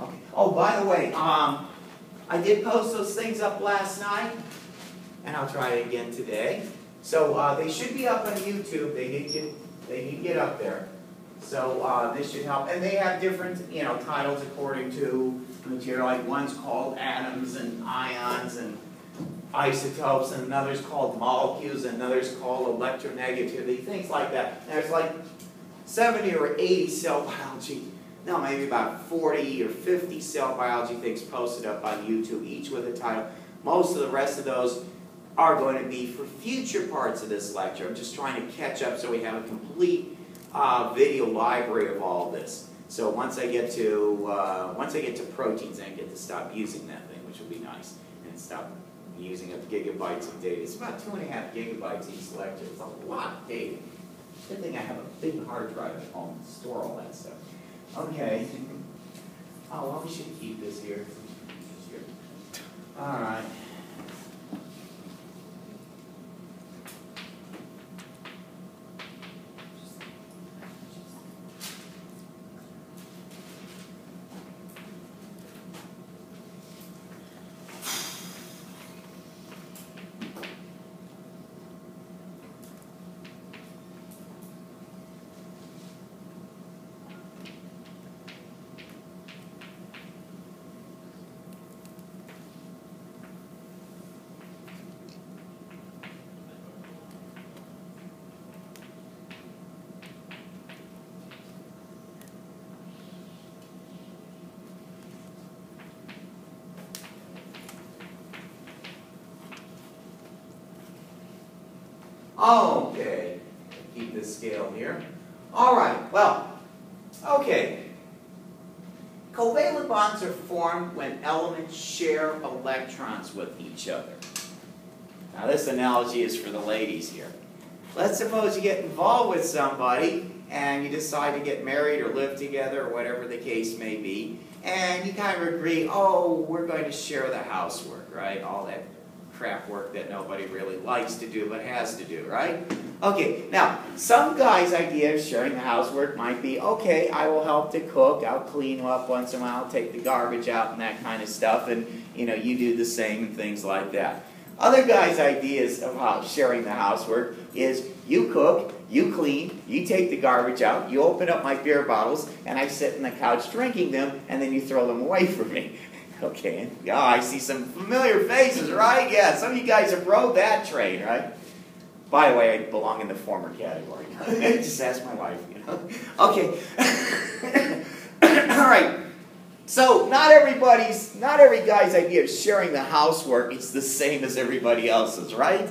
Okay. Oh, by the way, I did post those things up last night, and I'll try it again today. So they should be up on YouTube. They need to get up there. So this should help. And they have different, titles according to the material. Like one's called atoms and ions and isotopes, and another's called molecules, and another's called electronegativity, things like that. And there's like 70 or 80 cell biology, no, maybe about 40 or 50 cell biology things posted up on YouTube, each with a title. Most of the rest of those are going to be for future parts of this lecture. I'm just trying to catch up so we have a complete video library of all this. So once I get to proteins, I get to stop using that thing, which will be nice, and stop using up gigabytes of data. It's about 2.5 gigabytes each lecture. It's a lot of data. Good thing I have a big hard drive at home to store all that stuff. Okay. Oh, well, we should keep this here. All right. Okay, keep this scale here. All right, well, okay. Covalent bonds are formed when elements share electrons with each other. Now this analogy is for the ladies here. Let's suppose you get involved with somebody and you decide to get married or live together or whatever the case may be, and you kind of agree, oh, we're going to share the housework, right? All that crap work that nobody really likes to do but has to do, right? Okay, now, some guy's idea of sharing the housework might be, okay, I will help to cook, I'll clean up once in a while, take the garbage out and that kind of stuff, and, you do the same and things like that. Other guys' ideas of how sharing the housework is you cook, you clean, you take the garbage out, you open up my beer bottles, and I sit on the couch drinking them, and then you throw them away from me. Okay, oh, I see some familiar faces, right? Yeah, some of you guys have rode that train, right? By the way, I belong in the former category. Just ask my wife, Okay. All right. So not every guy's idea of sharing the housework is the same as everybody else's, right?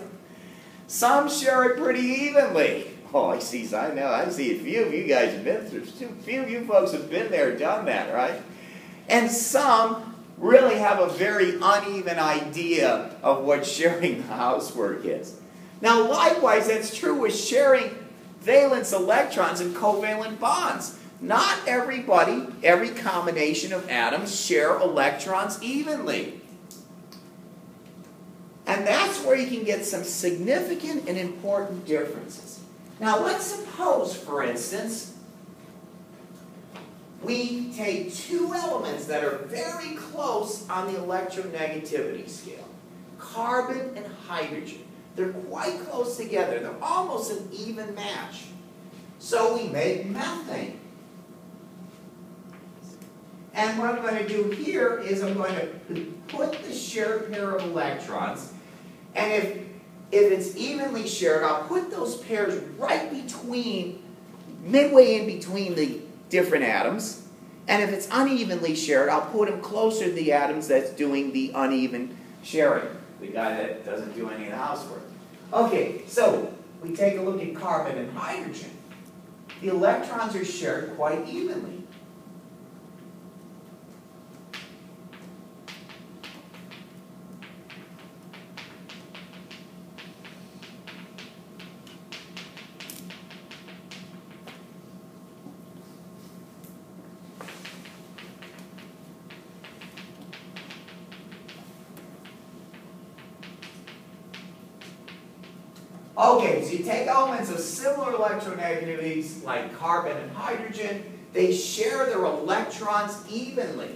Some share it pretty evenly. Oh, I see a few of you guys have been through. A few of you folks have been there, done that, right? And some really have a very uneven idea of what sharing the housework is. Now, likewise, that's true with sharing valence electrons in covalent bonds. Not everybody, every combination of atoms share electrons evenly. And that's where you can get some significant and important differences. Now, let's suppose, for instance, we take two elements that are very close on the electronegativity scale, carbon and hydrogen. They're quite close together. They're almost an even match. So we make methane. And what I'm going to do here is I'm going to put the shared pair of electrons, and if it's evenly shared, I'll put those pairs right between, midway in between the different atoms. And if it's unevenly shared, I'll put them closer to the atoms that's doing the uneven sharing, the guy that doesn't do any of the housework. Okay, so we take a look at carbon and hydrogen. The electrons are shared quite evenly. Okay, so you take elements of similar electronegativities like carbon and hydrogen, they share their electrons evenly.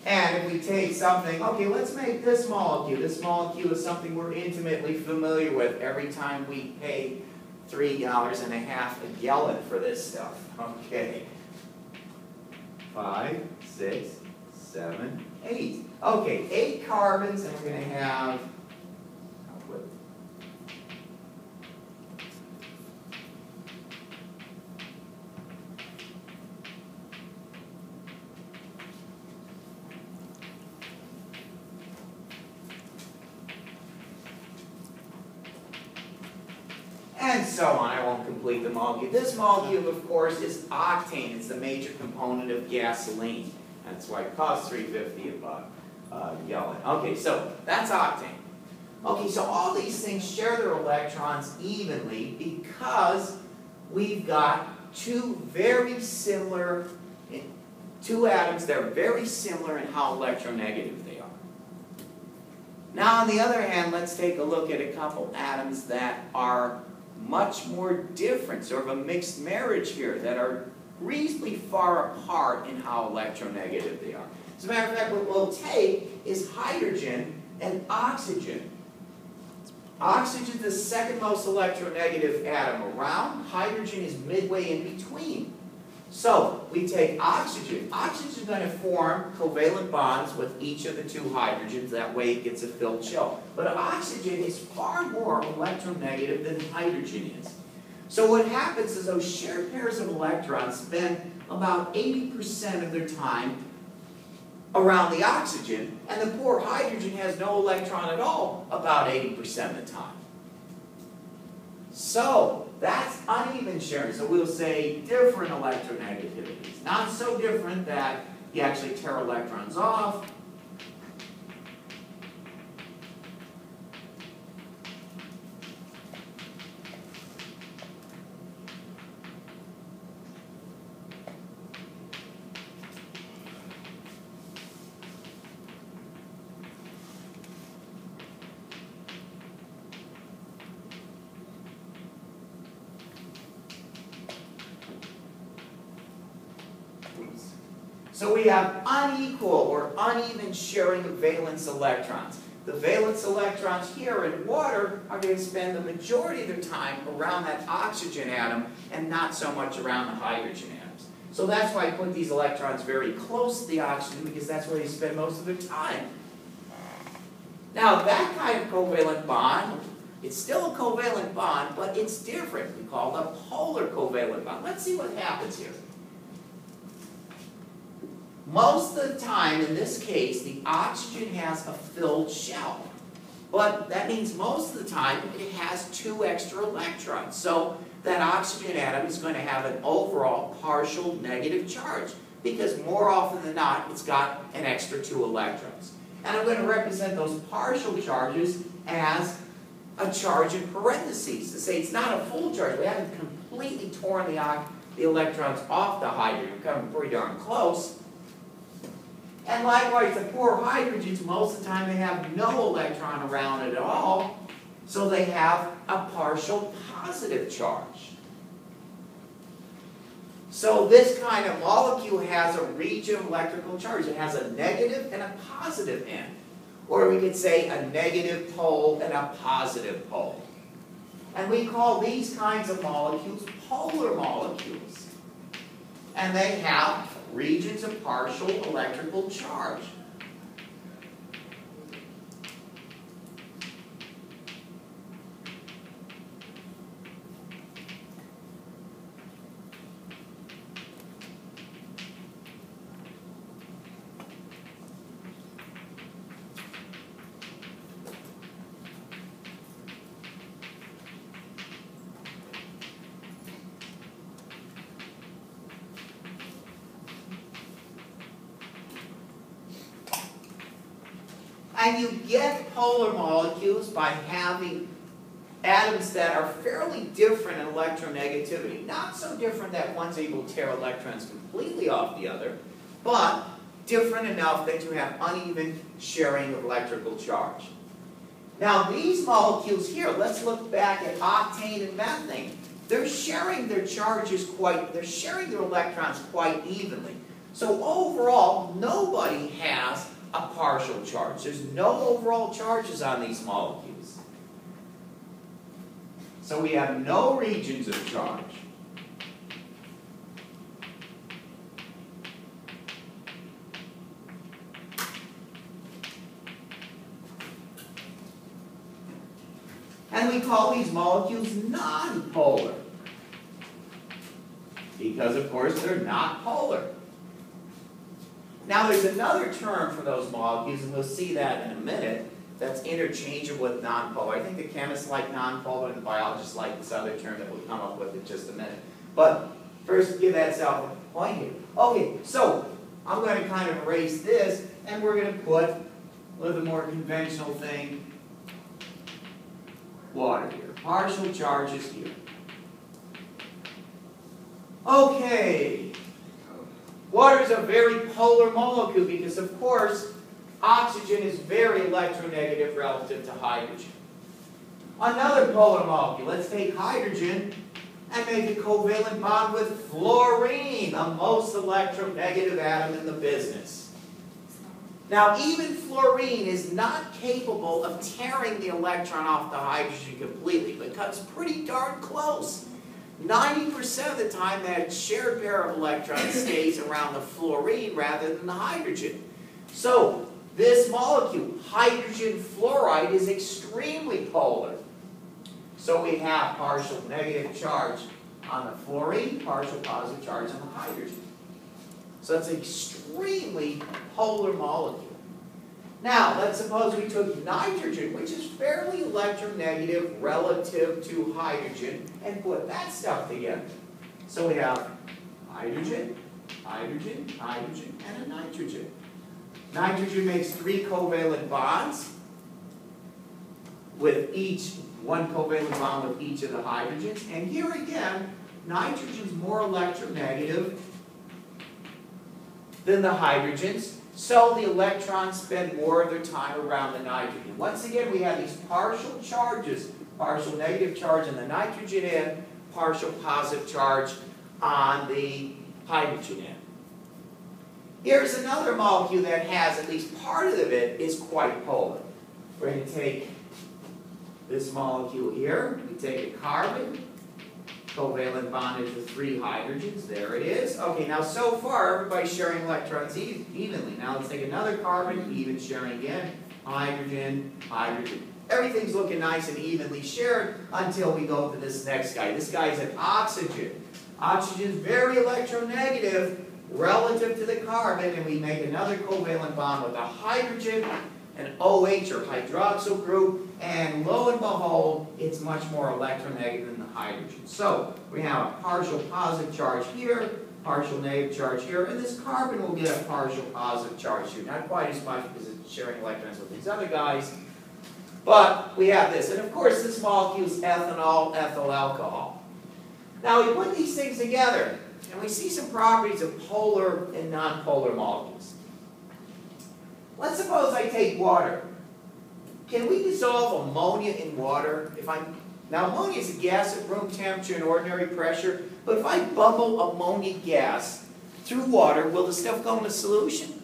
And if we take something, okay, let's make this molecule. This molecule is something we're intimately familiar with every time we pay $3.50 a gallon for this stuff. Okay. 5, 6, 7, 8. Okay, 8 carbons, and we're going to have, and so on. I won't complete the molecule. This molecule, of course, is octane. It's the major component of gasoline. That's why it costs $3.50 a gallon. Okay, so that's octane. Okay, so all these things share their electrons evenly because we've got two atoms that are very similar in how electronegative they are. Now, on the other hand, let's take a look at a couple atoms that are much more different, sort of a mixed marriage here, that are reasonably far apart in how electronegative they are. As a matter of fact, what we'll take is hydrogen and oxygen. Oxygen is the second most electronegative atom around. Hydrogen is midway in between. So we take oxygen. Oxygen is going to form covalent bonds with each of the two hydrogens. That way it gets a filled shell. But oxygen is far more electronegative than hydrogen is. So what happens is those shared pairs of electrons spend about 80% of their time around the oxygen, and the poor hydrogen has no electron at all about 80% of the time. So that's uneven sharing. So we'll say different electronegativities. Not so different that you actually tear electrons off. So we have unequal or uneven sharing of valence electrons. The valence electrons here in water are going to spend the majority of their time around that oxygen atom and not so much around the hydrogen atoms. So that's why I put these electrons very close to the oxygen, because that's where they spend most of their time. Now that kind of covalent bond, it's still a covalent bond, but it's different. We call it a polar covalent bond. Let's see what happens here. Most of the time, in this case, the oxygen has a filled shell. But that means most of the time it has 2 extra electrons. So that oxygen atom is going to have an overall partial negative charge, because more often than not, it's got an extra 2 electrons. And I'm going to represent those partial charges as a charge in parentheses, to say it's not a full charge. We haven't completely torn the electrons off the hydrogen. We're coming pretty darn close. And likewise, the poor hydrogens, most of the time they have no electron around it at all, so they have a partial positive charge. So this kind of molecule has a region of electrical charge. It has a negative and a positive end. Or we could say a negative pole and a positive pole. And we call these kinds of molecules polar molecules. And they have regions of partial electrical charge. And you get polar molecules by having atoms that are fairly different in electronegativity. Not so different that one's able to tear electrons completely off the other, but different enough that you have uneven sharing of electrical charge. Now these molecules here, let's look back at octane and methane. They're sharing their charges they're sharing their electrons quite evenly. So overall, nobody has a partial charge. There's no overall charges on these molecules. So we have no regions of charge. And we call these molecules nonpolar. Because, of course, they're not polar. Now, there's another term for those molecules, and we'll see that in a minute, that's interchangeable with nonpolar. I think the chemists like nonpolar and the biologists like this other term that we'll come up with in just a minute. But first, give that self a point here. Okay, so I'm going to kind of erase this, and we're going to put a little bit more conventional thing, water here. Partial charges here. Okay. Water is a very polar molecule because, of course, oxygen is very electronegative relative to hydrogen. Another polar molecule, let's take hydrogen and make a covalent bond with fluorine, the most electronegative atom in the business. Now, even fluorine is not capable of tearing the electron off the hydrogen completely, but comes pretty darn close. 90% of the time, that shared pair of electrons stays around the fluorine rather than the hydrogen. So, this molecule, hydrogen fluoride, is extremely polar. So we have partial negative charge on the fluorine, partial positive charge on the hydrogen. So it's an extremely polar molecule. Now, let's suppose we took nitrogen, which is fairly electronegative relative to hydrogen, and put that stuff together. So we have hydrogen, hydrogen, hydrogen, and a nitrogen. Nitrogen makes 3 covalent bonds with each, one covalent bond with each of the hydrogens. And here again, nitrogen's more electronegative than the hydrogens. So the electrons spend more of their time around the nitrogen. Once again, we have these partial charges, partial negative charge on the nitrogen end, partial positive charge on the hydrogen end. Here's another molecule that has at least part of it is quite polar. We're going to take this molecule here. We take a carbon, covalent bonded with 3 hydrogens. There it is. Okay, now so far everybody's sharing electrons evenly. Now let's take another carbon, even sharing again. Hydrogen, hydrogen. Everything's looking nice and evenly shared until we go to this next guy. This guy's an oxygen. Oxygen is very electronegative relative to the carbon, and we make another covalent bond with a hydrogen, an OH or hydroxyl group, and lo and behold, it's much more electronegative than the hydrogen. So we have a partial positive charge here, partial negative charge here, and this carbon will get a partial positive charge here. Not quite as much because it's sharing electrons with these other guys, but we have this. And of course, this molecule is ethanol, ethyl alcohol. Now we put these things together, and we see some properties of polar and nonpolar molecules. Let's suppose I take water. Can we dissolve ammonia in water? Now ammonia is a gas at room temperature and ordinary pressure, but if I bubble ammonia gas through water, will the stuff go into solution?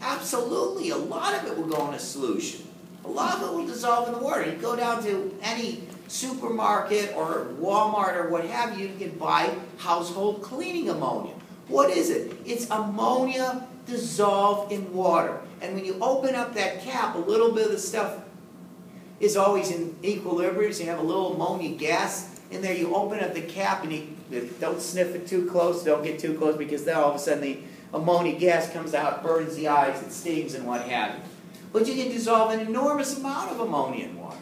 Absolutely, a lot of it will go into solution. A lot of it will dissolve in the water. You go down to any supermarket or Walmart or what have you, you can buy household cleaning ammonia. What is it? It's ammonia dissolved in water. And when you open up that cap, a little bit of the stuff is always in equilibrium. So you have a little ammonia gas in there. You open up the cap and you don't sniff it too close. Don't get too close because then all of a sudden the ammonia gas comes out, burns the eyes, it stings and what have you. But you can dissolve an enormous amount of ammonia in water.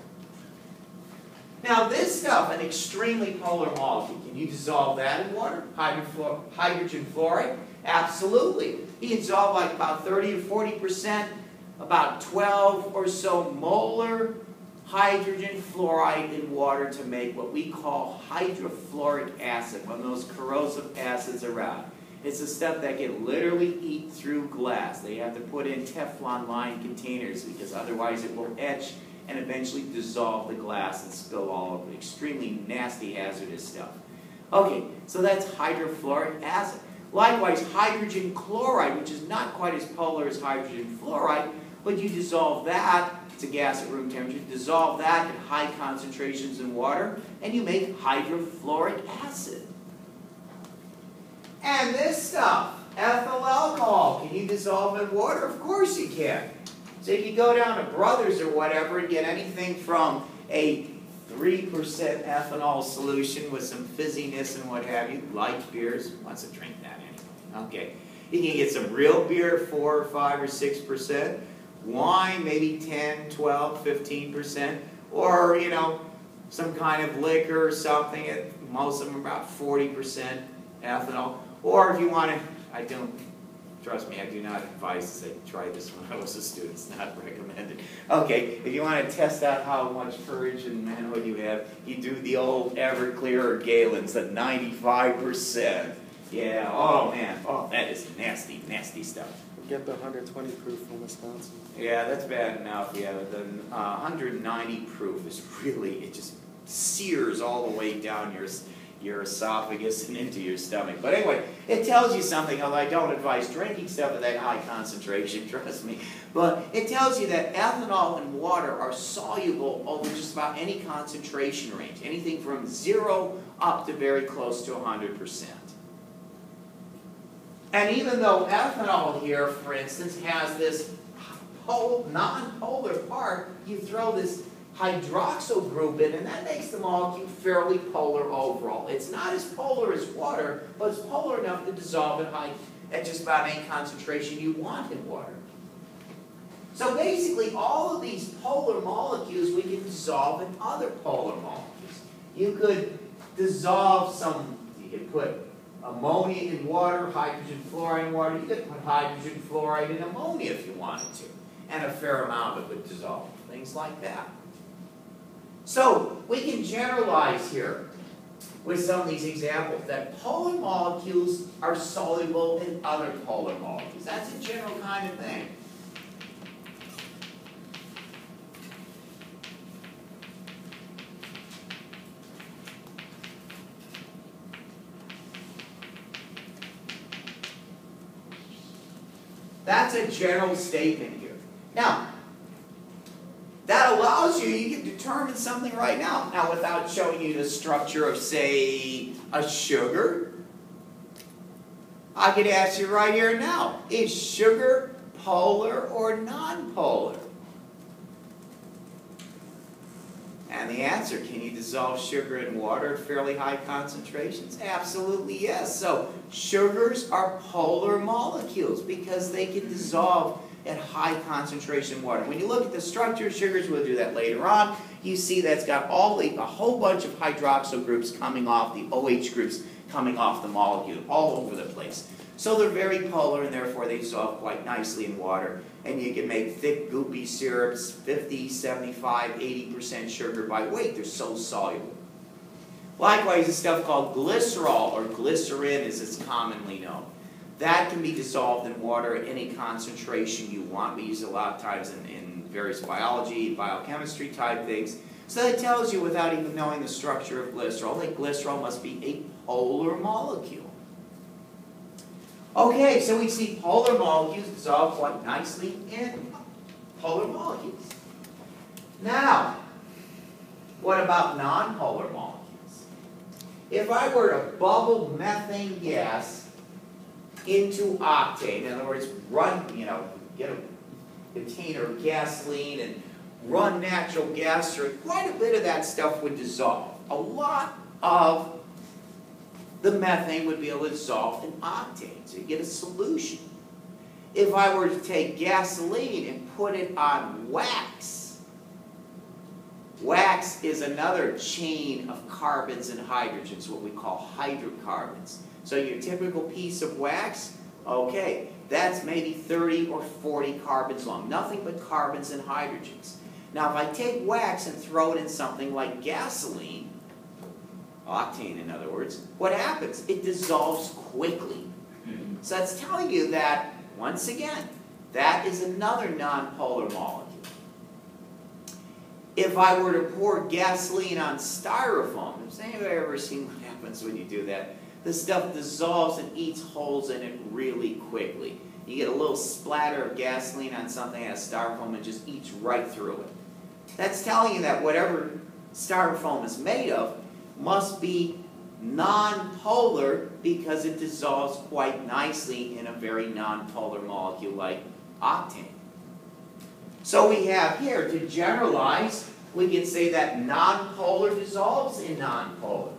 Now this stuff, an extremely polar molecule, can you dissolve that in water? Hydrogen fluoride? Absolutely. You can dissolve like about 30 to 40%, about 12 or so molar hydrogen fluoride in water to make what we call hydrofluoric acid, one of those corrosive acids around. It's the stuff that can literally eat through glass. They have to put in Teflon-lined containers because otherwise it will etch and eventually dissolve the glass and spill all over. Extremely nasty, hazardous stuff. Okay, so that's hydrofluoric acid. Likewise, hydrogen chloride, which is not quite as polar as hydrogen fluoride, but you dissolve that, it's a gas at room temperature, dissolve that at high concentrations in water, and you make hydrofluoric acid. And this stuff, ethyl alcohol, can you dissolve in water? Of course you can. So you can go down to Brothers or whatever and get anything from a 3% ethanol solution with some fizziness and what have you. Light beers, who wants to drink that anyway? Okay. You can get some real beer, 4 or 5 or 6%. Wine, maybe 10, 12, 15%. Or, you know, some kind of liquor or something. Most of them are about 40% ethanol. Or if you want to, trust me, I do not advise that I try this when I was a student. It's not recommended. Okay, if you want to test out how much courage and manhood you have, you do the old Everclear or Galen's at 95%. Yeah, oh man, oh, that is nasty, nasty stuff. Get the 120 proof from Wisconsin. Yeah, that's bad enough. Yeah, but the 190 proof is really, it just sears all the way down your esophagus and into your stomach. But anyway, it tells you something, although I don't advise drinking stuff at that high concentration, trust me. But it tells you that ethanol and water are soluble over just about any concentration range, anything from 0 up to very close to 100%. And even though ethanol here, for instance, has this non-polar part, you throw this hydroxyl group in, and that makes the molecule fairly polar overall. It's not as polar as water, but it's polar enough to dissolve at just about any concentration you want in water. So basically, all of these polar molecules we can dissolve in other polar molecules. You could dissolve you could put ammonia in water, hydrogen fluoride in water. You could put hydrogen fluoride in ammonia if you wanted to, and a fair amount of it would dissolve. Things like that. So we can generalize here with some of these examples that polar molecules are soluble in other polar molecules. That's a general kind of thing. That's a general statement here. Now, that allows you can determine something right now. Now, without showing you the structure of, say, a sugar, I could ask you right here now, is sugar polar or non-polar? And the answer, can you dissolve sugar in water at fairly high concentrations? Absolutely yes. So sugars are polar molecules because they can dissolve at high concentration water. When you look at the structure of sugars, we'll do that later on, you see that's got a whole bunch of hydroxyl groups coming off, the OH groups coming off the molecule all over the place. So they're very polar and therefore they dissolve quite nicely in water. And you can make thick, goopy syrups, 50, 75, 80% sugar by weight. They're so soluble. Likewise, a stuff called glycerol, or glycerin as it's commonly known. That can be dissolved in water at any concentration you want. We use it a lot of times in various biology, biochemistry type things. So that tells you, without even knowing the structure of glycerol, that glycerol must be a polar molecule. Okay, so we see polar molecules dissolve quite nicely in polar molecules. Now, what about nonpolar molecules? If I were to bubble methane gas into octane, in other words, get a container of gasoline and run natural gas through it, quite a bit of that stuff would dissolve. A lot of the methane would be able to dissolve in octane, so you get a solution. If I were to take gasoline and put it on wax, wax is another chain of carbons and hydrogens, what we call hydrocarbons. So your typical piece of wax, okay, that's maybe 30 or 40 carbons long, nothing but carbons and hydrogens. Now if I take wax and throw it in something like gasoline, octane in other words, what happens? It dissolves quickly. So that's telling you that, once again, that is another nonpolar molecule. If I were to pour gasoline on styrofoam, has anybody ever seen what happens when you do that? the stuff dissolves and eats holes in it really quickly. You get a little splatter of gasoline on something that has styrofoam and just eats right through it. That's telling you that whatever styrofoam is made of must be nonpolar because it dissolves quite nicely in a very nonpolar molecule like octane. So we have here, to generalize, we can say that nonpolar dissolves in nonpolar.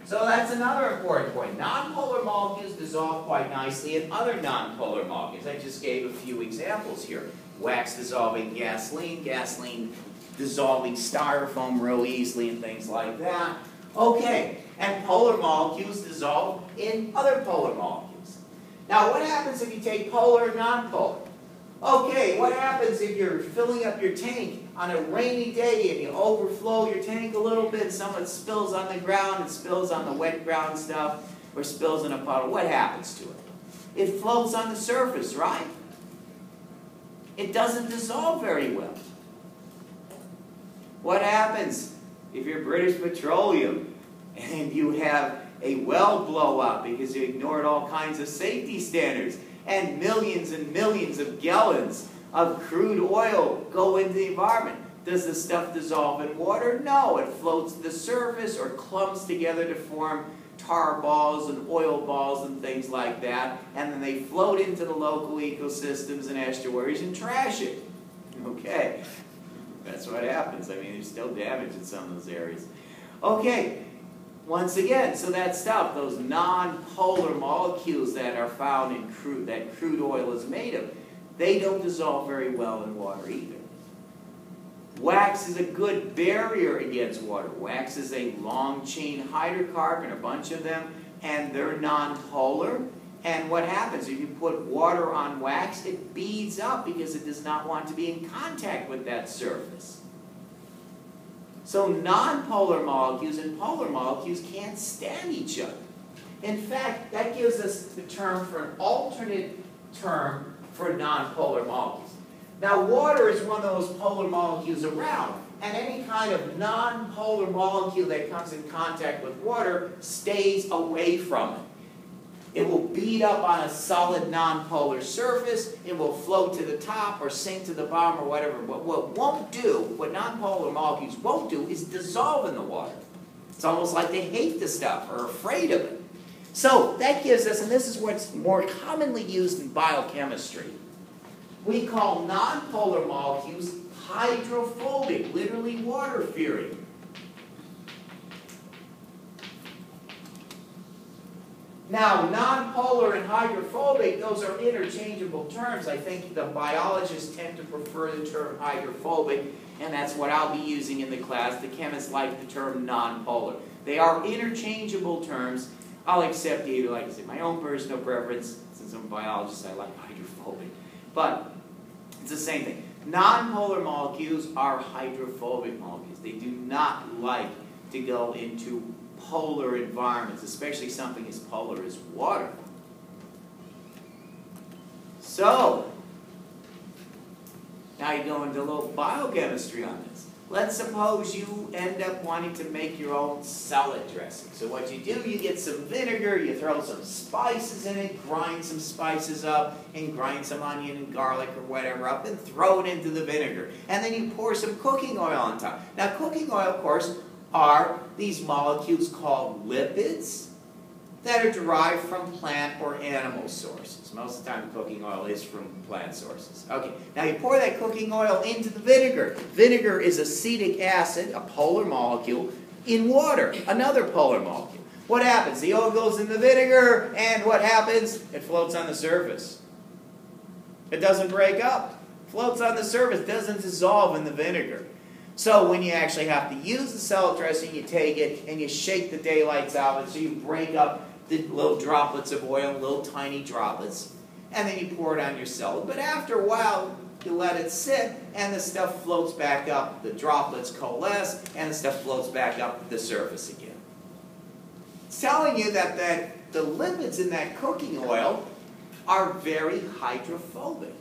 So that's another important point. Nonpolar molecules dissolve quite nicely in other nonpolar molecules. I just gave a few examples here. Wax dissolving gasoline, gasoline dissolving styrofoam real easily and things like that. Okay, and polar molecules dissolve in other polar molecules. Now what happens if you take polar and nonpolar? Okay, what happens if you're filling up your tank on a rainy day and you overflow your tank a little bit, some of it spills on the ground, it spills on the wet ground stuff, or spills in a puddle? What happens to it? It floats on the surface, right? It doesn't dissolve very well. What happens if you're British Petroleum and you have a well blow up because you ignored all kinds of safety standards, and millions of gallons of crude oil go into the environment? Does the stuff dissolve in water? No, it floats to the surface or clumps together to form tar balls and oil balls and things like that, and then they float into the local ecosystems and estuaries and trash it. Okay, that's what happens. I mean, there's still damage in some of those areas. Okay. Once again, so that stuff, those nonpolar molecules that are found in crude, that crude oil is made of, they don't dissolve very well in water either. Wax is a good barrier against water. Wax is a long-chain hydrocarbon, a bunch of them, and they're nonpolar. And what happens? If you put water on wax, it beads up because it does not want to be in contact with that surface. So nonpolar molecules and polar molecules can't stand each other. In fact, that gives us the term for an alternate term for nonpolar molecules. Now, water is one of those polar molecules around, and any kind of nonpolar molecule that comes in contact with water stays away from it. It will bead up on a solid nonpolar surface, it will float to the top or sink to the bottom or whatever, but what nonpolar molecules won't do is dissolve in the water. It's almost like they hate the stuff or are afraid of it. So that gives us, and this is what's more commonly used in biochemistry, we call nonpolar molecules hydrophobic, literally water-fearing. Now, nonpolar and hydrophobic, those are interchangeable terms. I think the biologists tend to prefer the term hydrophobic, and that's what I'll be using in the class. The chemists like the term nonpolar. They are interchangeable terms. I'll accept either, like I said, my own personal preference. Since I'm a biologist, I like hydrophobic. But it's the same thing. Nonpolar molecules are hydrophobic molecules. They do not like to go into polar environments, especially something as polar as water. So, now you go into a little biochemistry on this. Let's suppose you end up wanting to make your own salad dressing. So what you do, you get some vinegar, you throw some spices in it, grind some spices up, and grind some onion and garlic or whatever up, and throw it into the vinegar. And then you pour some cooking oil on top. Now cooking oil, of course, are these molecules called lipids that are derived from plant or animal sources. Most of the time cooking oil is from plant sources. Okay, now you pour that cooking oil into the vinegar. Vinegar is acetic acid, a polar molecule, in water, another polar molecule. What happens? The oil goes in the vinegar, and what happens? It floats on the surface. It doesn't break up. It floats on the surface, doesn't dissolve in the vinegar. So when you actually have to use the salad dressing, you take it and you shake the daylights out of it, so you break up the little droplets of oil, little tiny droplets, and then you pour it on your salad. But after a while, you let it sit, and the stuff floats back up. The droplets coalesce, and the stuff floats back up the surface again. It's telling you that the lipids in that cooking oil are very hydrophobic.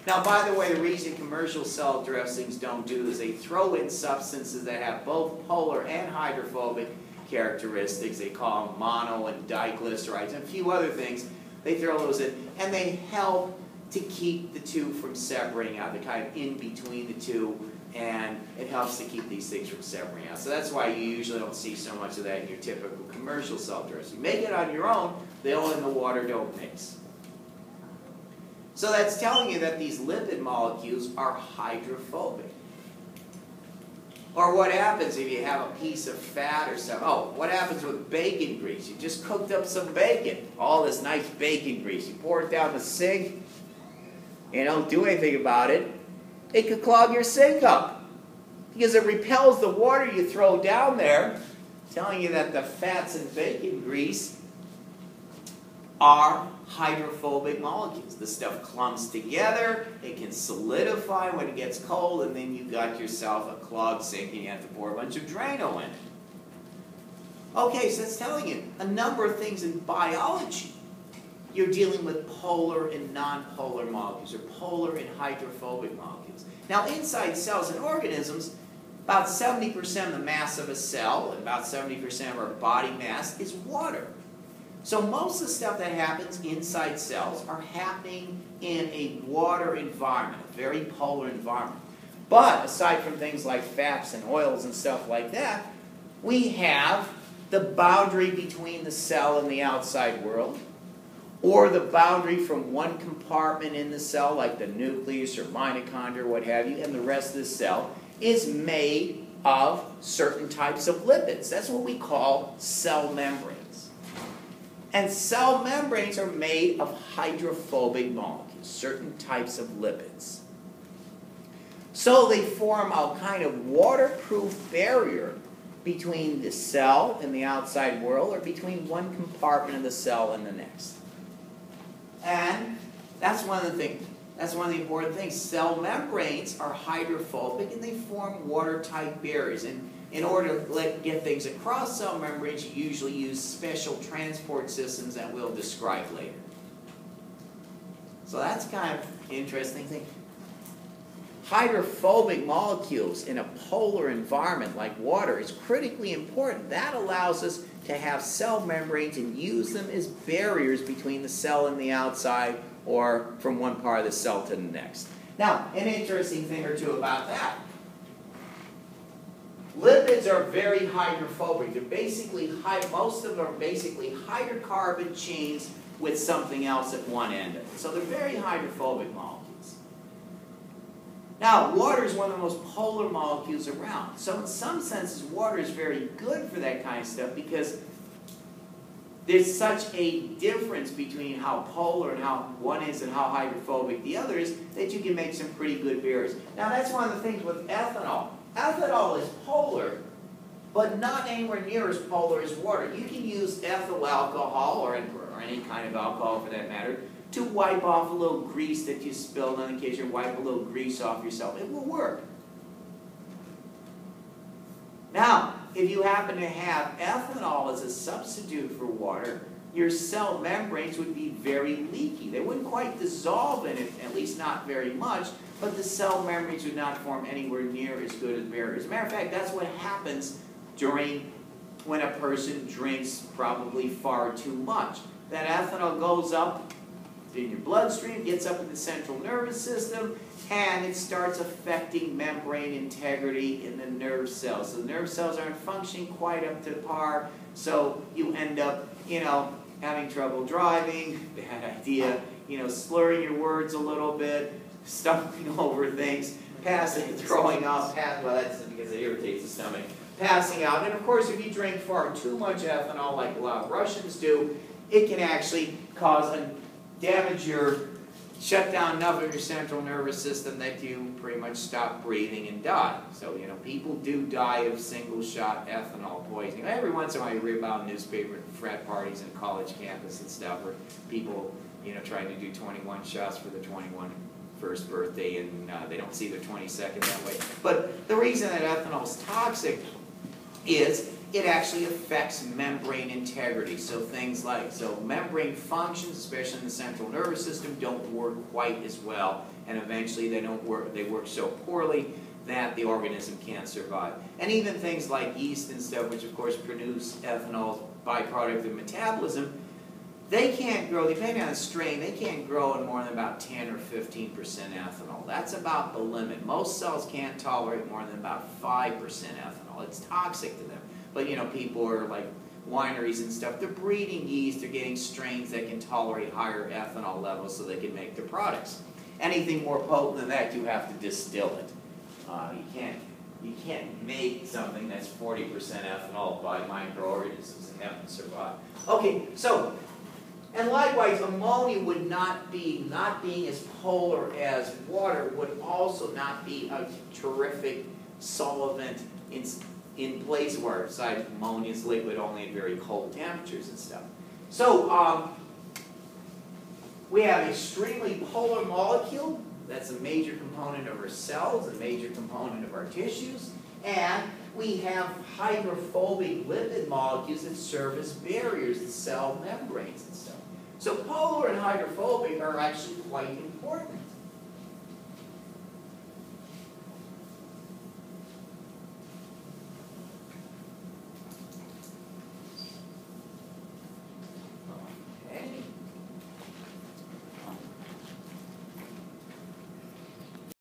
Now, by the way, the reason commercial salad dressings don't do this, they throw in substances that have both polar and hydrophobic characteristics. They call them mono and diglycerides and a few other things. They throw those in, and they help to keep the two from separating out. They're kind of in between the two, and it helps to keep these things from separating out. So that's why you usually don't see so much of that in your typical commercial salad dressing. You make it on your own, the oil and the water don't mix. So that's telling you that these lipid molecules are hydrophobic. Or what happens if you have a piece of fat or something? Oh, what happens with bacon grease? You just cooked up some bacon, all this nice bacon grease. You pour it down the sink, you don't do anything about it. It could clog your sink up because it repels the water you throw down there, telling you that the fats in bacon grease are hydrophobic molecules. The stuff clumps together, it can solidify when it gets cold, and then you've got yourself a clogged sink and you have to pour a bunch of Drano in it. Okay, so it's telling you a number of things in biology. You're dealing with polar and nonpolar molecules, or polar and hydrophobic molecules. Now, inside cells and organisms, about 70% of the mass of a cell, and about 70% of our body mass, is water. So most of the stuff that happens inside cells are happening in a water environment, a very polar environment. But aside from things like fats and oils and stuff like that, we have the boundary between the cell and the outside world, or the boundary from one compartment in the cell, like the nucleus or mitochondria or what have you, and the rest of the cell is made of certain types of lipids. That's what we call cell membranes. And cell membranes are made of hydrophobic molecules, certain types of lipids. So they form a kind of waterproof barrier between the cell and the outside world, or between one compartment of the cell and the next. And that's one of the things. That's one of the important things. Cell membranes are hydrophobic, and they form watertight barriers. And in order to get things across cell membranes, you usually use special transport systems that we'll describe later. So that's kind of an interesting thing. Hydrophobic molecules in a polar environment like water is critically important. That allows us to have cell membranes and use them as barriers between the cell and the outside, or from one part of the cell to the next. Now, an interesting thing or two about that. Lipids are very hydrophobic. They're basically, most of them are basically hydrocarbon chains with something else at one end of it. So they're very hydrophobic molecules. Now, water is one of the most polar molecules around. So in some senses, water is very good for that kind of stuff, because there's such a difference between how polar and how one is and how hydrophobic the other is, that you can make some pretty good barriers. Now, that's one of the things with ethanol. Ethanol is polar, but not anywhere near as polar as water. You can use ethyl alcohol, or any kind of alcohol for that matter, to wipe off a little grease that you spilled on occasion, wipe a little grease off yourself. It will work. Now, if you happen to have ethanol as a substitute for water, your cell membranes would be very leaky. They wouldn't quite dissolve in it, at least not very much, but the cell membranes would not form anywhere near as good as barriers. As a matter of fact, that's what happens when a person drinks probably far too much. That ethanol goes up in your bloodstream, gets up in the central nervous system, and it starts affecting membrane integrity in the nerve cells. So the nerve cells aren't functioning quite up to par, so you end up, having trouble driving, bad idea, slurring your words a little bit, stumbling over things, passing, throwing up, well, that's because it irritates the stomach, passing out. And of course, if you drink far too much ethanol, like a lot of Russians do, it can actually shut down enough of your central nervous system that you pretty much stop breathing and die. So, people do die of single-shot ethanol poisoning. Every once in a while you read about newspaper frat parties and college campus and stuff, where people, trying to do 21 shots for the 21 first birthday, and they don't see their 22nd that way. But the reason that ethanol is toxic is it actually affects membrane integrity. So things like, membrane functions, especially in the central nervous system, don't work quite as well, and eventually they work so poorly that the organism can't survive. And even things like yeast and stuff, which of course produce ethanol, byproduct of metabolism, they can't grow, depending on the strain, they can't grow in more than about 10 or 15% ethanol. That's about the limit. Most cells can't tolerate more than about 5% ethanol. It's toxic to them. But people are like wineries and stuff, they're breeding yeast, they're getting strains that can tolerate higher ethanol levels so they can make their products. Anything more potent than that, you have to distill it. You can't make something that's 40% ethanol by microorganisms and have them survive. Okay, so, and likewise, ammonia would not being as polar as water, would also not be a terrific solvent in place where, besides ammonia is liquid only at very cold temperatures and stuff. So, we have an extremely polar molecule. That's a major component of our cells, a major component of our tissues. And we have hydrophobic lipid molecules that serve as barriers to cell membranes and stuff. So polar and hydrophobic are actually quite important.